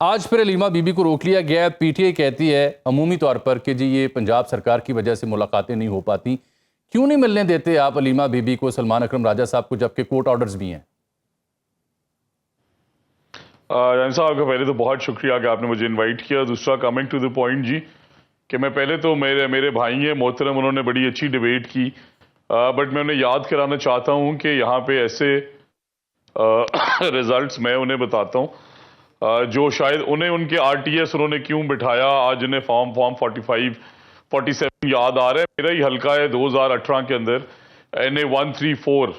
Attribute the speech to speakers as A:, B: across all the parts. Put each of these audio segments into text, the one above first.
A: आज फिर हलीमा बीबी को रोक लिया गया है। पीटीआई कहती है अमूमी तौर पर कि जी ये पंजाब सरकार की वजह से मुलाकातें नहीं हो पाती। क्यों नहीं मिलने देते आप हलीमा बीबी को, सलमान अकरम राजा साहब को, जबकि कोर्ट ऑर्डर्स भी हैं?
B: साहब का पहले तो बहुत शुक्रिया कि आपने मुझे इनवाइट किया। दूसरा, कमिंग टू द पॉइंट जी, कि मैं पहले तो मेरे भाई हैं मोहतरम, उन्होंने बड़ी अच्छी डिबेट की, बट मैं उन्हें याद कराना चाहता हूं कि यहाँ पे ऐसे रिजल्ट्स मैं उन्हें बताता हूं जो शायद उन्हें उनके आरटीएस उन्होंने क्यों बिठाया, आज उन्हें फॉर्म 45 47 याद आ रहा है। मेरा ही हल्का है 2018 के अंदर NA 134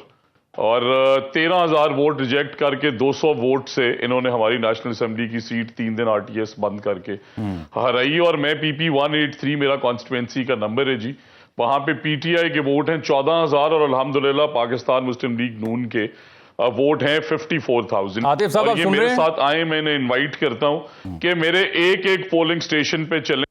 B: और 13,000 वोट रिजेक्ट करके 200 वोट से इन्होंने हमारी नेशनल असेंबली की सीट 3 दिन आरटीएस बंद करके हराई। और मैं PP 183 मेरा कॉन्स्टिट्यूंसी का नंबर है जी, वहां पे पीटीआई के वोट हैं 14,000 और अल्हम्दुलिल्लाह पाकिस्तान मुस्लिम लीग नून के वोट हैं 54,000।
A: आतिफ साहब,
B: और ये मेरे साथ आए, मैं इन्हें इन्वाइट करता हूं कि मेरे एक पोलिंग स्टेशन पे चलें,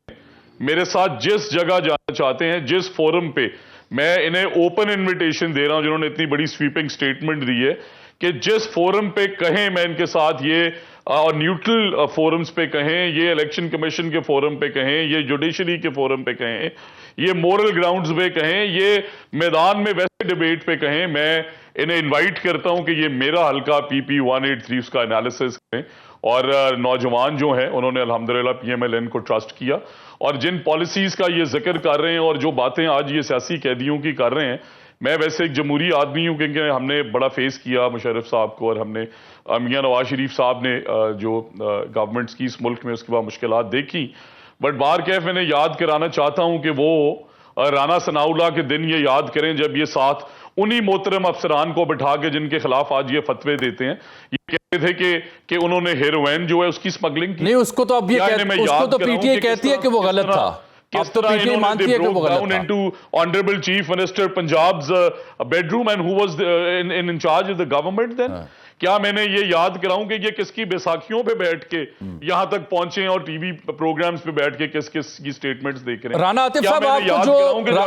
B: मेरे साथ जिस जगह जाना चाहते हैं, जिस फोरम पे, मैं इन्हें ओपन इनविटेशन दे रहा हूं, जिन्होंने इतनी बड़ी स्वीपिंग स्टेटमेंट दी है कि जिस फोरम पे कहें मैं इनके साथ, ये और न्यूट्रल फोरम्स पे कहें, ये इलेक्शन कमीशन के फोरम पे कहें, ये जुडिशरी के फोरम पे कहें, ये मोरल ग्राउंड्स पे कहें, ये मैदान में वैसे डिबेट पे कहें, मैं इन्हें इनवाइट करता हूं कि ये मेरा हल्का PP 183 उसका एनालिसिस करें। और नौजवान जो हैं उन्होंने अल्हम्दुलिल्लाह PMLN को ट्रस्ट किया और जिन पॉलिसीज का ये जिक्र कर रहे हैं और जो बातें आज ये सियासी कैदियों की कर रहे हैं, मैं वैसे एक जमहूरी आदमी हूं क्योंकि हमने बड़ा फेस किया मुशर्रफ साहब को, और हमने मियां नवाज शरीफ साहब ने जो गवर्नमेंट्स की इस मुल्क में उसके बाद मुश्किलात देखी। बट बार कैफ इन्हें याद कराना चाहता हूं कि वो राना सनाउल्लाह के दिन ये याद करें जब ये साथ उन्हीं मोहतरम अफसरान को बिठा के जिनके खिलाफ आज ये फतवे देते हैं, ये कहते थे कि उन्होंने हेरोइन जो है उसकी स्मगलिंग की।
A: नहीं, उसको तो अब ये उसको तो पीटीआई कहती है कि वो गलत था।
B: किस तरह इन्होंने into honourable chief minister Punjab's bedroom and who was in charge of the government then. क्या मैंने ये याद कराऊं कि ये किसकी बैसाखियों पे बैठ के यहां तक पहुंचे और टीवी प्रोग्राम्स पे बैठ के किस किस की स्टेटमेंट्स देख रहे हैं?
A: राना आतिफ साहब,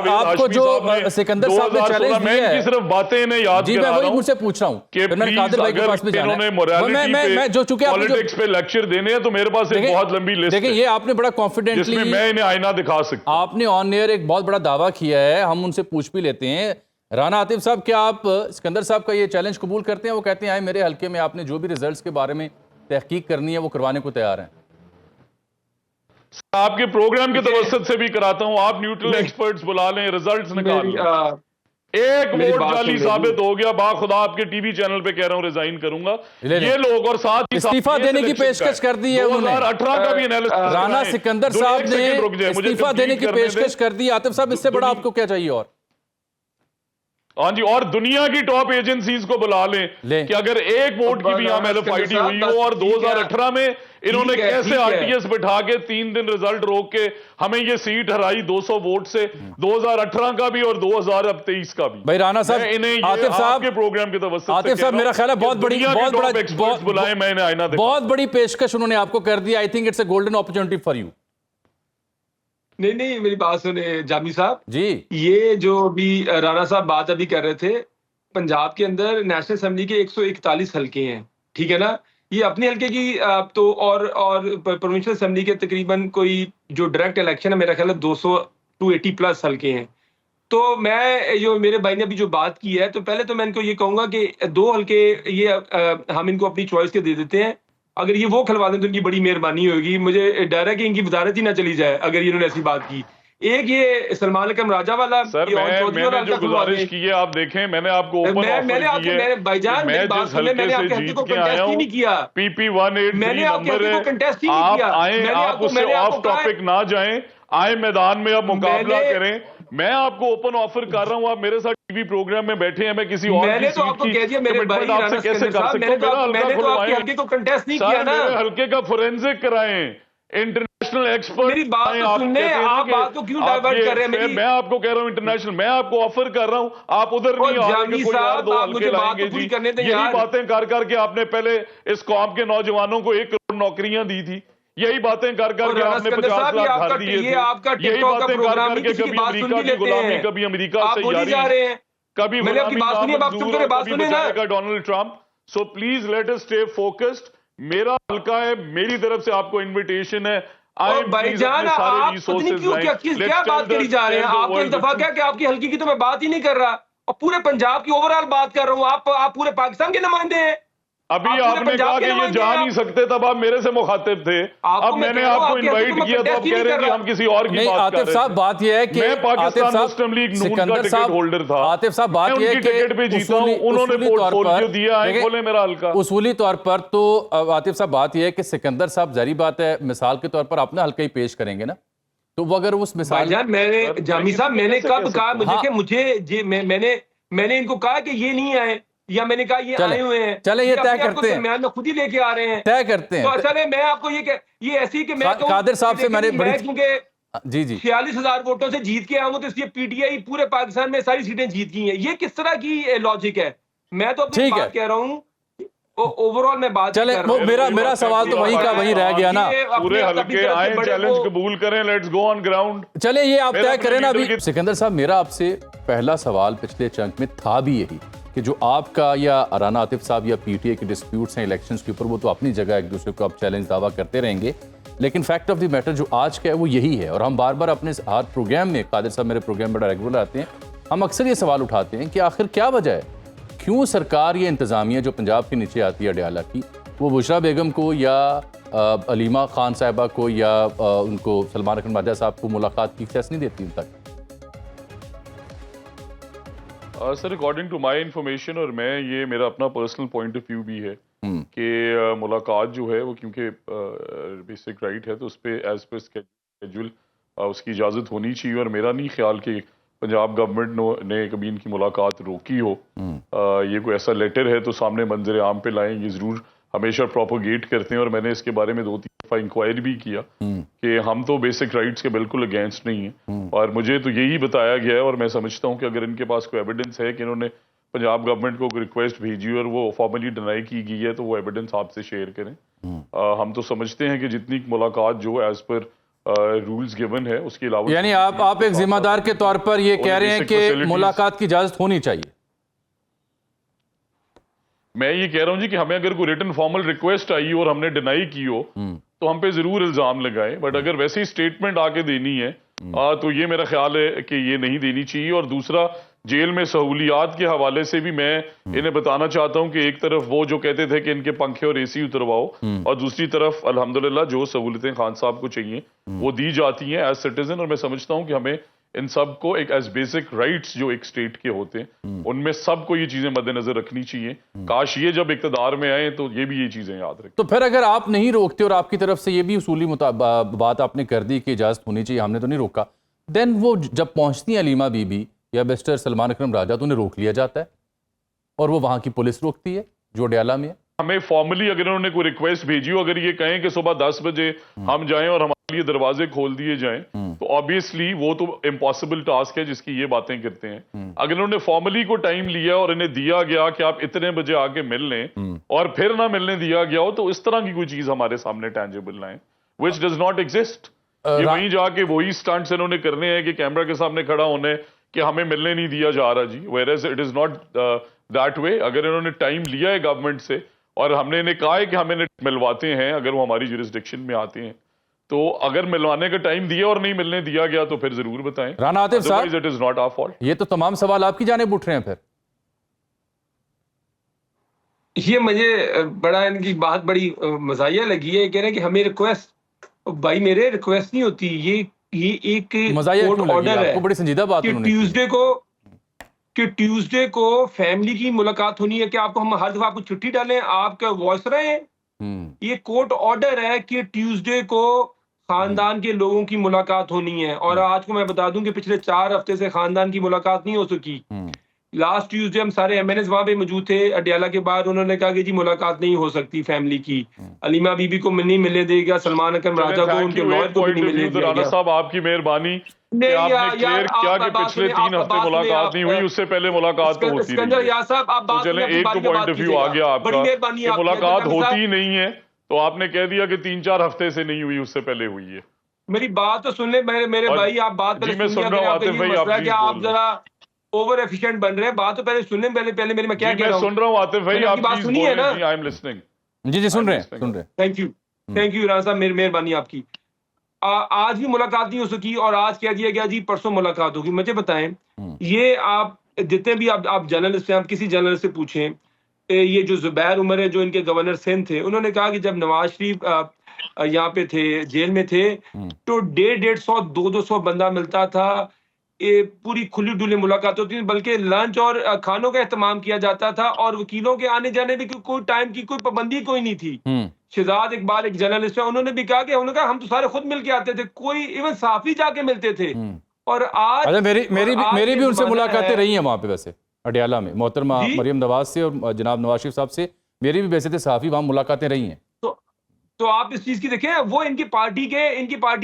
A: आपको जो सिकंदर साहब ने चैलेंज दिया है,
B: सिर्फ बातें इन्हें याद
A: जी, मैं वही मुझसे पूछ रहा हूं कि
B: इन्होंने मोरालिटी
A: जो चूंकि
B: पॉलिटिक्स पे लेक्चर देने हैं तो मेरे पास एक बहुत लंबी लिस्ट है।
A: देखिए, ये आपने बड़ा कॉन्फिडेंटली,
B: मैं इन्हें आईना दिखा सकता हूं,
A: आपने ऑन एयर एक बहुत बड़ा दावा किया है, हम उनसे पूछ भी लेते हैं। राना आतिफ साहब, क्या आप सिकंदर साहब का ये चैलेंज कबूल करते हैं? वो कहते हैं आए मेरे हल्के में, आपने जो भी रिजल्ट्स के बारे में तहकीक करनी है वो करवाने को तैयार हैं।
B: आपके प्रोग्राम के तवज्जुह से भी कराता हूं, आप न्यूट्रल एक्सपर्ट्स बुला लें, रिजल्ट्स निकाल लें। एक वोट जाली साबित हो गया, बाखुदा आपके टीवी चैनल पे कह रहा हूं रिजाइन करूंगा ये लोग, और साथ ही
A: इस्तीफा देने की पेशकश कर दी है उन्होंने।
B: 2018 का भी एनालिसिस
A: राना सिकंदर साहब ने इस्तीफा देने की पेशकश कर दी। आतिफ साहब, इससे बड़ा आपको क्या चाहिए? और
B: हाँ जी, और दुनिया की टॉप एजेंसीज को बुला लें कि अगर एक वोट की भी यहाँ MLFID हुई हो। और 2018 में इन्होंने कैसे आरटीएस बिठा के 3 दिन रिजल्ट रोक के हमें ये सीट हराई 200 वोट से, 2018 का भी और 2023 का भी।
A: भाई राना साहब, आतिफ साहब
B: के प्रोग्राम की तवज्जुह,
A: आतिफ साहब, मेरा ख्याल है बहुत बड़ा
B: बुलाए, मैंने आईना
A: बहुत बड़ी पेशकश उन्होंने आपको कर दी। I think it's a golden opportunity for you.
C: नहीं, मेरी बात सुने जामी साहब
A: जी। ये
C: जो भी राणा साहब बात अभी कर रहे थे, पंजाब के अंदर नेशनल असेंबली के 141 हल्के हैं, ठीक है ना? ये अपने हल्के की तो और प्रोविंशियल असेंबली के तकरीबन कोई जो डायरेक्ट इलेक्शन है, मेरा ख्याल है 280 प्लस हल्के हैं। तो मैं जो मेरे भाई ने अभी जो बात की है, तो पहले तो मैं इनको ये कहूंगा कि 2 हल्के ये हम इनको अपनी चॉइस के दे देते हैं। अगर ये वो खिलवा दें तो उनकी बड़ी मेहरबानी होगी। मुझे डर है कि इनकी वजारत ही ना चली जाए अगर इन्होंने ऐसी बात की। एक ये सलमान अकरम राजा वाला,
B: सर, मैंने जो गुजारिश की है आप देखें, मैंने आपको ओपन ऑफर की है।
C: भाईजान,
B: मैं जिस हल्के से जीत के आया हूं, PP 183 नंबर है, आप आए, आप उससे ऑफ टॉपिक ना जाएं, आए मैदान में आप मुकाबला करें। मैं आपको ओपन ऑफर कर रहा हूं, आप मेरे साथ टीवी प्रोग्राम में बैठे हैं, मैं किसी और
C: मैंने तो आपको कह दिया मेरे भाई
B: आपसे कैसे कर सकता हूं?
C: मैंने तो आपके हल्के को कंटेस्ट नहीं किया ना।
B: हल्के का फोरेंसिक कराएं, इंटरनेशनल एक्सपर्ट।
C: मेरी बात तो सुनने, आप बात को क्यों डाइवर्ट कर रहे हैं?
B: मैं आपको कह रहा हूं इंटरनेशनल, मैं आपको ऑफर कर रहा हूं, आप उधर नहीं आ रहे, कोई और 2 हल्के लाएंगे जी। यही बातें कर करके आपने पहले इस कौम के नौजवानों को 1 करोड़ नौकरियां दी थी, यही बातें कर करके आपने 50 लाख घर दिए थे। यही बातें कर करके कभी अमेरिका की गुलामी, कभी अमेरिका से यारी, कभी गुलामी बचाएगा Donald Trump. So please let us stay focused. मेरा हल्का है, मेरी तरफ से आपको इन्विटेशन है। आए
C: भाईजान, आप पता नहीं क्यों क्या बात करी जा रहे हैं। आपके एक दफा क्या कि आपकी हल्की की तो मैं बात ही नहीं कर रहा, और पूरे पंजाब की ओवरऑल बात कर रहा हूँ। आप पूरे पाकिस्तान के नुमाइंदे हैं।
B: अभी आपने कहा कि ये जा नहीं सकते, तब आप मेरे से मुखातिब थे। अब मैंने आपको इनवाइट किया तो आप कह रहे हैं कि हम किसी और की बात कर रहे हैं।
A: आतिफ साहब, बात यह है कि
B: मैं पाकिस्तान मुस्लिम लीग नून का टिकट होल्डर था।
A: आतिफ साहब, बात यह है कि
B: टिकट पे जीता हूं, उन्होंने पोर्टफोलियो दिया है, बोले मेरा हल्का।
A: उसूली तौर पर तो आतिफ साहब बात यह है कि सिकंदर साहब, जारी बात है, मिसाल के तौर पर अपना हल्का ही पेश करेंगे ना, तो वो अगर उस मिसाल,
C: मैंने जामी साहब, मैंने कब कहा मैंने इनको कहा कि ये नहीं आए, या मैंने कहा ये आए हुए हैं?
A: चले ये तय करते हैं,
C: मैं खुद ही लेके आ रहे हैं,
A: तय करते हैं।
C: तो चले मैं आपको ये ऐसी कि मैं
A: कादिर साहब से मैंने बड़ी,
C: क्योंकि
A: जी
C: 46,000 वोटों से जीत के आया हूं, तो इसलिए पीटीआई पूरे पाकिस्तान में सारी सीटें जीत गई हैं। ये किस तरह की लॉजिक है? मैं तो अपनी बात कह रहा हूँ, ओवरऑल मैं बात
A: चले, वो मेरा सवाल तो वहीं का वहीं रह गया ना।
B: पूरे हल्के आए, चैलेंज कबूल करें, लेट्स गो ऑन ग्राउंड।
A: चले ये आप तय करें ना अभी। सिकंदर साहब, मेरा आपसे पहला सवाल पिछले चंक में था भी यही कि जो आपका या राना आतिफ साहब या पीटीआई के डिस्प्यूट्स हैं इलेक्शंस के ऊपर, वो तो अपनी जगह एक दूसरे को आप चैलेंज दावा करते रहेंगे, लेकिन फैक्ट ऑफ द मैटर जो आज का है वो यही है। और हम बार बार अपने हर प्रोग्राम में, कादिर साहब मेरे प्रोग्राम बड़ा रेगुलर आते हैं, हम अक्सर ये सवाल उठाते हैं कि आखिर क्या वजह है, क्यों सरकार या इंतज़ामिया जो पंजाब के नीचे आती है अडयाला की, वो बुशरा बेगम को या अलीमा खान साहिबा को या उनको सलमान अकरम राजा साहब को मुलाकात की एक्सेस नहीं देती उन तक?
B: Sir, according to my information, और मैं ये मेरा अपना पर्सनल पॉइंट ऑफ व्यू भी है कि मुलाकात जो है वो क्योंकि बेसिक राइट है, तो उस पर एज पर स्केड्यूल उसकी इजाज़त होनी चाहिए। और मेरा नहीं ख्याल कि पंजाब गवर्नमेंट ने कभी इनकी मुलाकात रोकी हो। ये कोई ऐसा लेटर है तो सामने मंजर आम पे लाएं, ये ज़रूर हमेशा प्रोपोगेट करते हैं। और मैंने इसके बारे में 2-3 दफ़ा इंक्वायरी भी किया कि हम तो बेसिक राइट्स के बिल्कुल अगेंस्ट नहीं हैं, और मुझे तो यही बताया गया है। और मैं समझता हूँ कि अगर इनके पास कोई एविडेंस है कि इन्होंने पंजाब गवर्नमेंट को रिक्वेस्ट भेजी और वो फॉर्मली डिनाई की गई है, तो वो एविडेंस आपसे शेयर करें। हम तो समझते हैं कि जितनी मुलाकात जो एज पर रूल्स गिवन है उसके अलावा,
A: यानी आप एक जिम्मेदार के तौर पर ये कह रहे हैं कि मुलाकात की इजाजत होनी चाहिए।
B: मैं ये कह रहा हूँ जी कि हमें अगर कोई रिटन फॉर्मल रिक्वेस्ट आई और हमने डिनाई की हो तो हम पे जरूर इल्जाम लगाएं, बट अगर वैसे ही स्टेटमेंट आके देनी है तो ये मेरा ख्याल है कि ये नहीं देनी चाहिए। और दूसरा, जेल में सहूलियात के हवाले से भी मैं इन्हें बताना चाहता हूं कि एक तरफ वो जो कहते थे कि इनके पंखे और एसी उतरवाओ, और दूसरी तरफ अल्हम्दुलिल्लाह जो सहूलतें खान साहब को चाहिए वो दी जाती हैं एज सिटीजन। और मैं समझता हूं कि हमें इन सब को एक एज बेसिक राइट्स जो एक स्टेट के होते हैं उनमें सबको ये चीजें मद्देनजर रखनी चाहिए। काश ये जब इक़्तिदार में आए तो ये भी ये चीजें याद रखें।
A: तो फिर अगर आप नहीं रोकते और आपकी तरफ से ये भी उसूली बात आपने कर दी कि इजाजत होनी चाहिए, हमने तो नहीं रोका, देन वो जब पहुंचती हैं अलीमा बीबी या मिस्टर सलमान अकरम राजा, तो उन्हें रोक लिया जाता है और वो वहां की पुलिस रोकती है जो अडयाला में है।
B: हमें फॉर्मली अगर उन्होंने कोई रिक्वेस्ट भेजी हो, अगर ये कहें कि सुबह 10 बजे हम जाएं और हमारे लिए दरवाजे खोल दिए जाएं, तो ऑब्वियसली वो तो इम्पॉसिबल टास्क है जिसकी ये बातें करते हैं। अगर उन्होंने फॉर्मली को टाइम लिया और इन्हें दिया गया कि आप इतने बजे आके मिल लें और फिर ना मिलने दिया गया हो, तो इस तरह की कोई चीज हमारे सामने टैंजिबल लाएं, विच डज नॉट एग्जिस्ट। ये वहीं जाके वही स्टंट्स इन्होंने करने हैं कि कैमरा के सामने खड़ा होने कि हमें मिलने नहीं दिया जा रहा जी, whereas it is not that way. अगर इन्होंने टाइम लिया है गवर्नमेंट से और हमने इन्हें कहा है कि हम इन्हें मिलवाते हैं, अगर वो हमारी जुरिस्डिक्शन में आते हैं, तो अगर मिलवाने का टाइम दिया और नहीं मिलने दिया गया तो फिर जरूर बताएं।
A: राना आतिफ साहब,
B: it is not our fault.
A: ये तो तमाम सवाल आपकी जानिब उठ रहे हैं। फिर
C: ये मुझे बड़ा इनकी बात बड़ी मजाया लगी है, कह रहे हैं कि हमें रिक्वेस्ट, भाई मेरे रिक्वेस्ट नहीं होती, ये एक कोर्ट ऑर्डर है।
A: आपको बड़ी संजीदा बात
C: कि ट्यूसडे को फैमिली की मुलाकात होनी है। कि आपको हम हर दफा आपको छुट्टी डालें, आपका वॉइस रहे हैं। ये कोर्ट ऑर्डर है कि ट्यूसडे को खानदान के लोगों की मुलाकात होनी है। और आज को मैं बता दूं कि पिछले 4 हफ्ते से खानदान की मुलाकात नहीं हो सकी। लास्ट ट्यूसडे हम सारे एमएनएस वहां पे मौजूद थे अडयाला के बाद, उन्होंने कहा कि जी मुलाकात नहीं हो सकती फैमिली की। अलीमा बीबी को नहीं मिलने देगा, सलमान अकरम राजा को, उनके लॉयर को भी नहीं मिलने देगा।
B: राना साहब, आपकी मेहरबानी, आपने क्लियर किया कि पिछले 3 हफ्ते मुलाकात नहीं हुई, उससे पहले मुलाकात तो होती
C: नहीं है।
B: चले एक तो पॉइंट ऑफ व्यू आ गया आपका, मुलाकात होती ही नहीं है, तो आपने कह दिया कि 3-4 हफ्ते से नहीं हुई, उससे पहले हुई है।
C: मेरी बात तो सुन ले मेरे भाई, आप बात
B: मैं सुन रहा हूँ आतिफ भाई,
C: आप जरा ओवर एफिशिएंट बन रहे हैं। बात तो पहले सुनने, पहले मेरी मैं क्या कह रहा हूं,
B: सुन रहा हूं आतिफ भाई, आप
C: बात सुनिए ना।
B: I am listening.
A: जी जी, सुन रहे हैं, सुन रहे हैं।
C: थैंक यू इमरान साहब, मेहरबानी आपकी। आज भी मुलाकात नहीं हो सकी और आज कह दिया गया जी परसों मुलाकात होगी। मुझे बताएं, ये आप जितने भी आप जर्नलिस्ट हैं, आप किसी जर्नलिस्ट से पूछें, ये जो जुबैर उमर है जो इनके गवर्नर सिंध थे, उन्होंने कहा कि जब नवाज शरीफ यहाँ पे थे, जेल में थे, तो 150-150, 200 बंदा मिलता था। ये पूरी खुली डुली मुलाकात होती थी, बल्कि लंच और खानों का एहतमाम किया जाता था और वकीलों के आने जाने भी कोई टाइम की कोई पाबंदी कोई नहीं थी। शहजाद इकबाल एक जर्नलिस्ट है, उन्होंने भी कहा कि उन्होंने कहा हम तो सारे खुद मिल के आते थे, कोई इवन सहाफी जाके मिलते थे। और आज
A: अच्छा, मेरी भी उनसे मुलाकातें रही हैं वहाँ पे, वैसे अडियाला में मोहतरमा मरियम नवाज से और जनाब नवाज शरीफ साहब से मेरी भी वैसे थे सहाफी, वहाँ मुलाकातें रही हैं।
C: तो आप इस चीज की देखें, वो इनकी पार्टी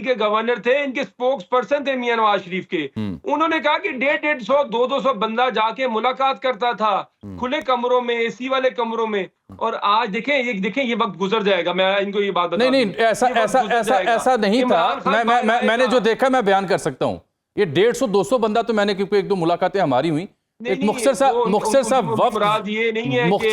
C: के गवर्नर थे, इनके स्पोक्स पर्सन थे मियां नवाज शरीफ के। उन्होंने कहा कि 150, 200 बंदा जाके मुलाकात करता था खुले कमरों में, एसी वाले कमरों में। और आज देखें ये वक्त गुजर जाएगा। मैं इनको ये बात बता
A: नहीं, ऐसा नहीं था। मैंने जो देखा मैं बयान कर सकता हूँ। ये 150-200 बंदा तो मैंने, क्योंकि एक दो मुलाकातें हमारी हुई, एक मुख्तर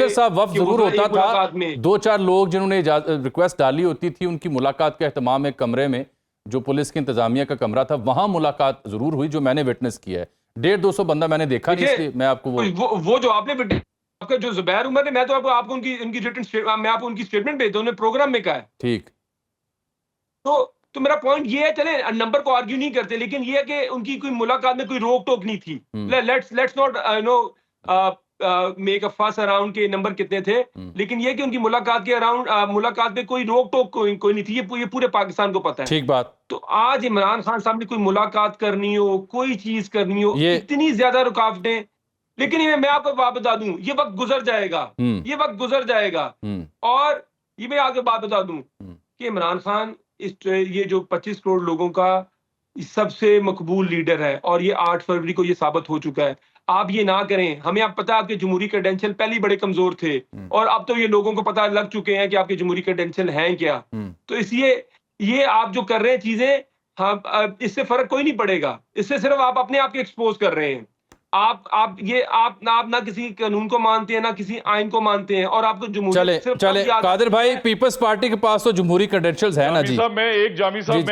A: साहब वफ्द जरूर होता था, 2-4 लोग जिन्होंने रिक्वेस्ट डाली होती थी, उनकी मुलाकात का एहतमाम एक कमरे में जो पुलिस की इंतजामिया का कमरा था, वहां मुलाकात जरूर हुई, जो मैंने विटनेस किया है। 150-200 बंदा मैंने देखा नहीं, इसलिए मैं आपको
C: वो जो आपने आपका जो जुबैर उमर ने, मैं तो आपको उनकी रिटन मैं आपको उनकी स्टेटमेंट भेज दूं, उन्होंने प्रोग्राम में कहा है।
A: ठीक,
C: तो मेरा पॉइंट ये है, चले नंबर को आर्ग्यू नहीं करते, लेकिन ये है कि उनकी कोई मुलाकात में कोई रोक टोक नहीं थी। लेट्स नॉट मेक अ फस अराउंड के नंबर कितने थे, लेकिन ये कि उनकी मुलाकात के अराउंड मुलाकात में कोई रोक टोक कोई नहीं थी। ये पूरे पाकिस्तान को पता है।
A: ठीक बात।
C: तो आज इमरान खान साहब ने कोई मुलाकात करनी हो, कोई चीज करनी हो, इतनी ज्यादा रुकावटें, लेकिन मैं आपको बात बता दूं, ये वक्त गुजर जाएगा, ये वक्त गुजर जाएगा। और ये मैं आगे बात बता दूं कि इमरान खान ये जो 25 करोड़ लोगों का सबसे मकबूल लीडर है, और ये 8 फरवरी को ये साबित हो चुका है। आप ये ना करें, हमें आप पता है आपके जमहूरी क्रेडेंशियल पहले ही बड़े कमजोर थे, और अब तो ये लोगों को पता लग चुके हैं कि आपके जमहूरी क्रेडेंशियल हैं क्या। तो इसलिए ये आप जो कर रहे हैं चीजें, हाँ, इससे फर्क कोई नहीं पड़ेगा, इससे सिर्फ आप अपने आप को एक्सपोज कर रहे हैं। आप ना किसी कानून को मानते हैं, ना किसी आइन को मानते हैं, और आपको जमहूरी
A: चले कादिर भाई, पीपल्स पार्टी के पास तो जमहूरी क्रेडेंशियल्स है ना जी।
B: मैं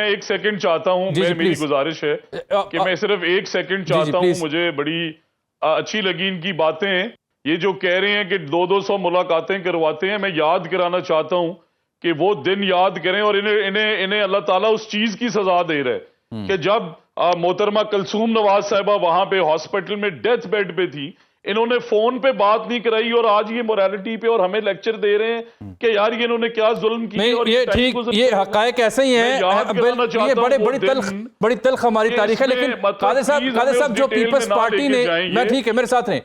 B: एक सेकंड चाहता हूं, मेरी गुजारिश है कि मैं सिर्फ एक सेकंड चाहता हूं। मुझे बड़ी अच्छी लगी इनकी बातें, ये जो कह रहे हैं कि 200 मुलाकातें करवाते हैं। मैं याद कराना चाहता हूं कि वो दिन याद करें, और इन्हें अल्लाह ताला उस चीज की सजा दे रहा है कि जब मोहतरमा कलसूम नवाज साहिबा वहां पे हॉस्पिटल में डेथ बेड पे थी, इन्होंने फोन पे बात नहीं कराई, और आज ये मोरालिटी पे और हमें लेक्चर दे रहे हैं कि यार ये इन्होंने क्या जुल्म किया। और
A: ये ठीक, ये हकायक ऐसे ही हैं। ये बड़ी तल्ख हमारी तारीख है। लेकिन कादिर साहब जो पीपल्स पार्टी ने, मैं ठीक है, मेरे साथ रहें,